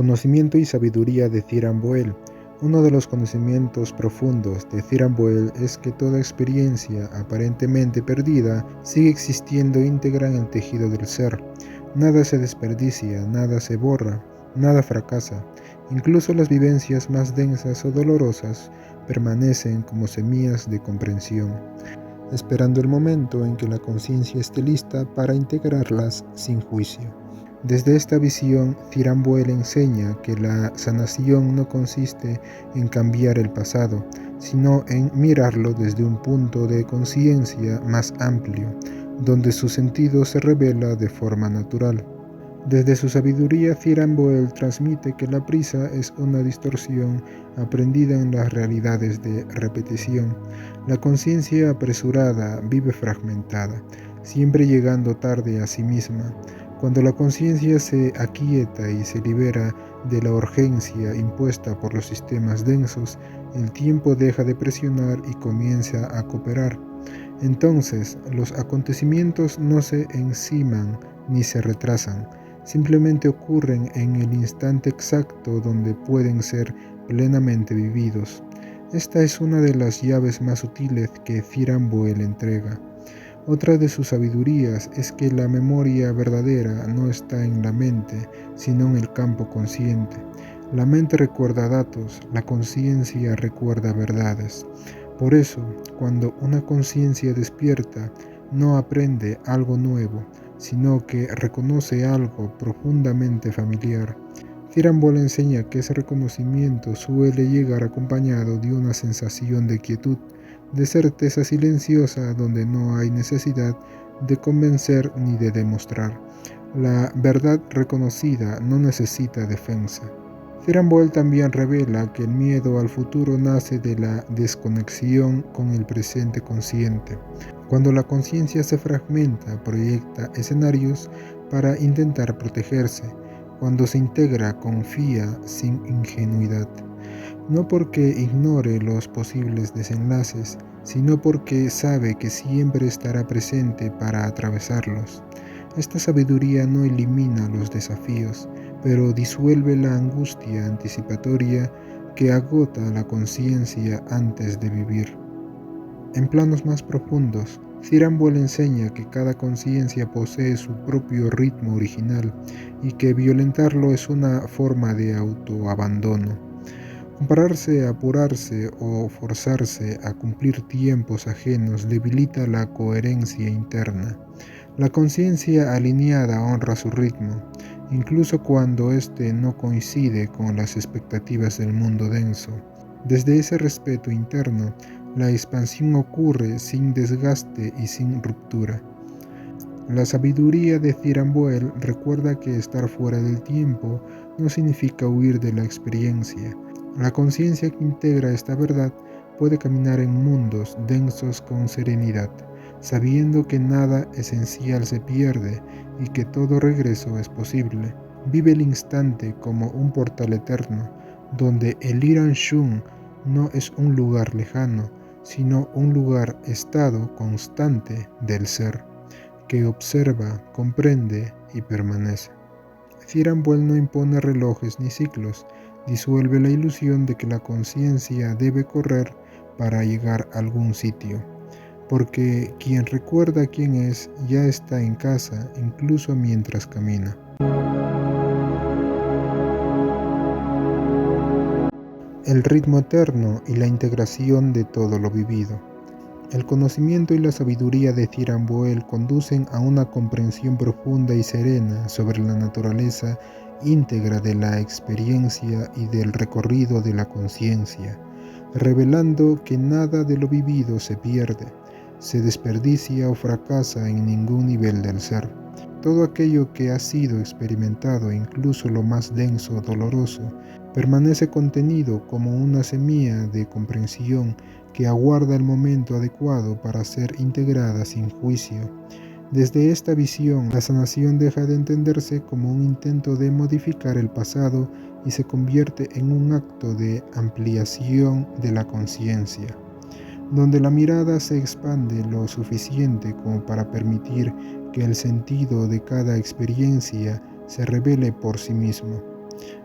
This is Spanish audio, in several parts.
Conocimiento y sabiduría de Thiran Boel. Uno de los conocimientos profundos de Thiran Boel es que toda experiencia aparentemente perdida sigue existiendo íntegra en el tejido del ser. Nada se desperdicia, nada se borra, nada fracasa. Incluso las vivencias más densas o dolorosas permanecen como semillas de comprensión, esperando el momento en que la conciencia esté lista para integrarlas sin juicio. Desde esta visión, Thiran Boel enseña que la sanación no consiste en cambiar el pasado, sino en mirarlo desde un punto de conciencia más amplio, donde su sentido se revela de forma natural. Desde su sabiduría, Thiran Boel transmite que la prisa es una distorsión aprendida en las realidades de repetición. La conciencia apresurada vive fragmentada, siempre llegando tarde a sí misma. Cuando la conciencia se aquieta y se libera de la urgencia impuesta por los sistemas densos, el tiempo deja de presionar y comienza a cooperar. Entonces, los acontecimientos no se enciman ni se retrasan, simplemente ocurren en el instante exacto donde pueden ser plenamente vividos. Esta es una de las llaves más sutiles que Thiran Boel entrega. Otra de sus sabidurías es que la memoria verdadera no está en la mente, sino en el campo consciente. La mente recuerda datos, la conciencia recuerda verdades. Por eso, cuando una conciencia despierta, no aprende algo nuevo, sino que reconoce algo profundamente familiar. Thiran Boel enseña que ese reconocimiento suele llegar acompañado de una sensación de quietud, de certeza silenciosa donde no hay necesidad de convencer ni de demostrar. La verdad reconocida no necesita defensa. Thiran Boel también revela que el miedo al futuro nace de la desconexión con el presente consciente. Cuando la conciencia se fragmenta, proyecta escenarios para intentar protegerse. Cuando se integra, confía sin ingenuidad. No porque ignore los posibles desenlaces, sino porque sabe que siempre estará presente para atravesarlos. Esta sabiduría no elimina los desafíos, pero disuelve la angustia anticipatoria que agota la conciencia antes de vivir. En planos más profundos, Thiran Boel enseña que cada conciencia posee su propio ritmo original y que violentarlo es una forma de autoabandono. Compararse, apurarse o forzarse a cumplir tiempos ajenos debilita la coherencia interna. La conciencia alineada honra su ritmo, incluso cuando éste no coincide con las expectativas del mundo denso. Desde ese respeto interno, la expansión ocurre sin desgaste y sin ruptura. La sabiduría de Thiran Boel recuerda que estar fuera del tiempo no significa huir de la experiencia. La conciencia que integra esta verdad puede caminar en mundos densos con serenidad, sabiendo que nada esencial se pierde y que todo regreso es posible. Vive el instante como un portal eterno, donde el Iran Shun no es un lugar lejano, sino un lugar estado constante del ser, que observa, comprende y permanece. Thiran Boel no impone relojes ni ciclos, disuelve la ilusión de que la conciencia debe correr para llegar a algún sitio, porque quien recuerda quién es ya está en casa incluso mientras camina. El ritmo eterno y la integración de todo lo vivido. El conocimiento y la sabiduría de Thiran Boel conducen a una comprensión profunda y serena sobre la naturaleza íntegra de la experiencia y del recorrido de la conciencia, revelando que nada de lo vivido se pierde, se desperdicia o fracasa en ningún nivel del ser. Todo aquello que ha sido experimentado, incluso lo más denso o doloroso, permanece contenido como una semilla de comprensión que aguarda el momento adecuado para ser integrada sin juicio. Desde esta visión, la sanación deja de entenderse como un intento de modificar el pasado y se convierte en un acto de ampliación de la conciencia, donde la mirada se expande lo suficiente como para permitir que el sentido de cada experiencia se revele por sí mismo.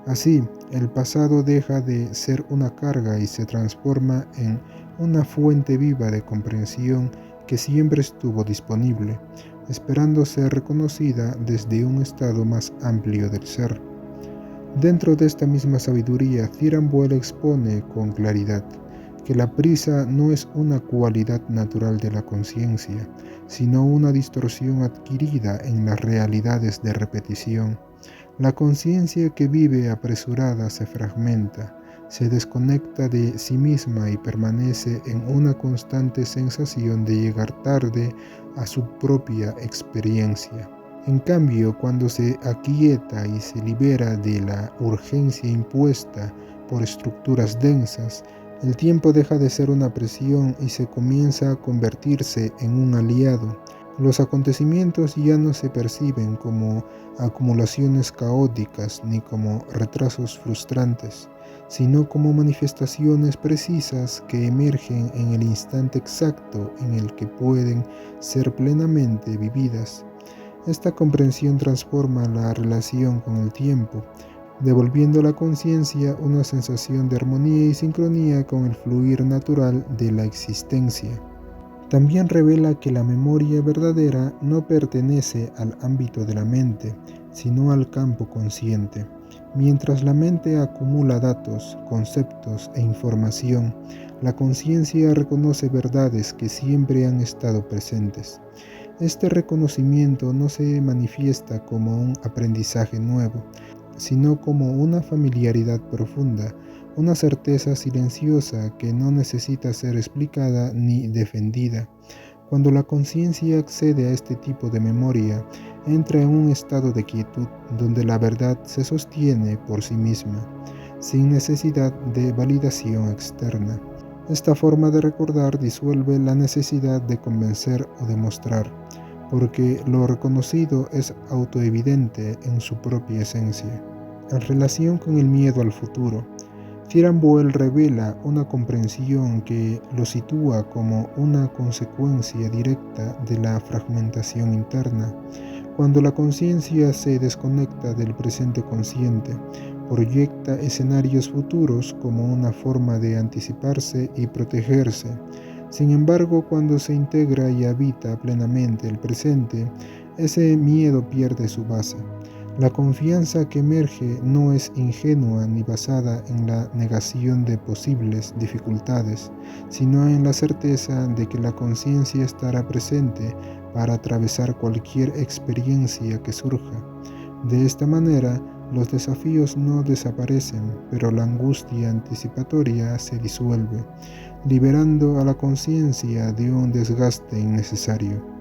Así, el pasado deja de ser una carga y se transforma en una fuente viva de comprensión que siempre estuvo disponible, esperando ser reconocida desde un estado más amplio del ser. Dentro de esta misma sabiduría, Thiram Boel expone con claridad que la prisa no es una cualidad natural de la conciencia, sino una distorsión adquirida en las realidades de repetición. La conciencia que vive apresurada se fragmenta, se desconecta de sí misma y permanece en una constante sensación de llegar tarde a su propia experiencia. En cambio, cuando se aquieta y se libera de la urgencia impuesta por estructuras densas, el tiempo deja de ser una presión y se comienza a convertirse en un aliado. Los acontecimientos ya no se perciben como acumulaciones caóticas ni como retrasos frustrantes, sino como manifestaciones precisas que emergen en el instante exacto en el que pueden ser plenamente vividas. Esta comprensión transforma la relación con el tiempo, devolviendo a la conciencia una sensación de armonía y sincronía con el fluir natural de la existencia. También revela que la memoria verdadera no pertenece al ámbito de la mente, sino al campo consciente. Mientras la mente acumula datos, conceptos e información, la conciencia reconoce verdades que siempre han estado presentes. Este reconocimiento no se manifiesta como un aprendizaje nuevo, sino como una familiaridad profunda, una certeza silenciosa que no necesita ser explicada ni defendida. Cuando la conciencia accede a este tipo de memoria, entra en un estado de quietud donde la verdad se sostiene por sí misma, sin necesidad de validación externa. Esta forma de recordar disuelve la necesidad de convencer o demostrar, porque lo reconocido es autoevidente en su propia esencia. En relación con el miedo al futuro, Thiram Boel revela una comprensión que lo sitúa como una consecuencia directa de la fragmentación interna. Cuando la conciencia se desconecta del presente consciente, proyecta escenarios futuros como una forma de anticiparse y protegerse. Sin embargo, cuando se integra y habita plenamente el presente, ese miedo pierde su base. La confianza que emerge no es ingenua ni basada en la negación de posibles dificultades, sino en la certeza de que la conciencia estará presente para atravesar cualquier experiencia que surja. De esta manera, los desafíos no desaparecen, pero la angustia anticipatoria se disuelve, liberando a la conciencia de un desgaste innecesario.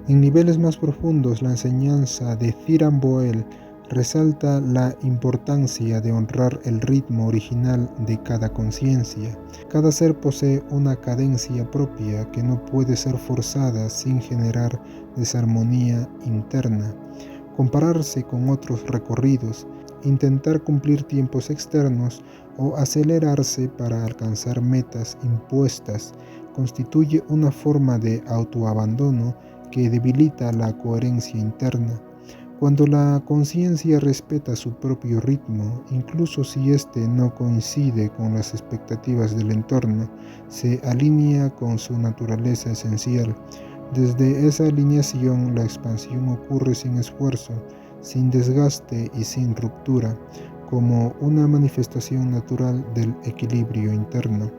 En niveles más profundos, la enseñanza de Thiram Boel resalta la importancia de honrar el ritmo original de cada conciencia. Cada ser posee una cadencia propia que no puede ser forzada sin generar desarmonía interna. Compararse con otros recorridos, intentar cumplir tiempos externos o acelerarse para alcanzar metas impuestas constituye una forma de autoabandono que debilita la coherencia interna. Cuando la conciencia respeta su propio ritmo, incluso si éste no coincide con las expectativas del entorno, se alinea con su naturaleza esencial. Desde esa alineación, la expansión ocurre sin esfuerzo, sin desgaste y sin ruptura, como una manifestación natural del equilibrio interno.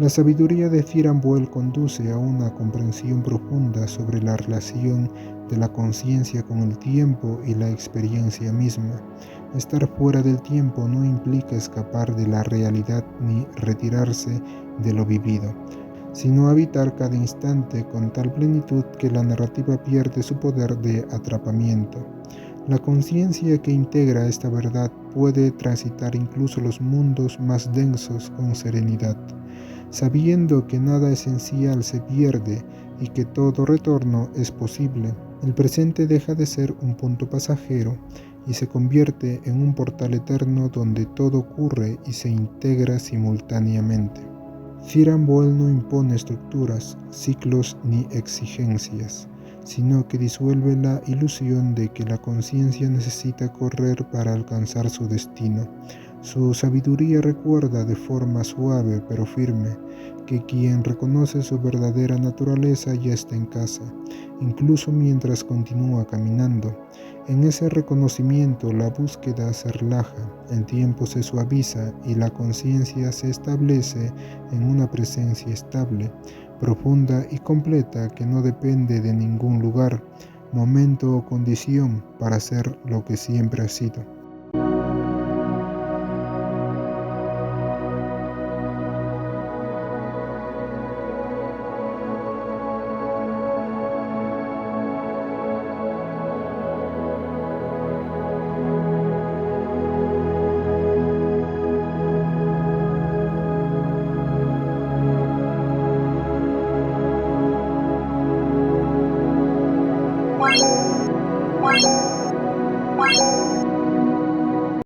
La sabiduría de Thiram Boel conduce a una comprensión profunda sobre la relación de la conciencia con el tiempo y la experiencia misma. Estar fuera del tiempo no implica escapar de la realidad ni retirarse de lo vivido, sino habitar cada instante con tal plenitud que la narrativa pierde su poder de atrapamiento. La conciencia que integra esta verdad puede transitar incluso los mundos más densos con serenidad, sabiendo que nada esencial se pierde y que todo retorno es posible. El presente deja de ser un punto pasajero y se convierte en un portal eterno donde todo ocurre y se integra simultáneamente. Thiram Boel no impone estructuras, ciclos ni exigencias, sino que disuelve la ilusión de que la conciencia necesita correr para alcanzar su destino. Su sabiduría recuerda de forma suave pero firme que quien reconoce su verdadera naturaleza ya está en casa, incluso mientras continúa caminando. En ese reconocimiento la búsqueda se relaja, el tiempo se suaviza y la conciencia se establece en una presencia estable, profunda y completa que no depende de ningún lugar, momento o condición para ser lo que siempre ha sido.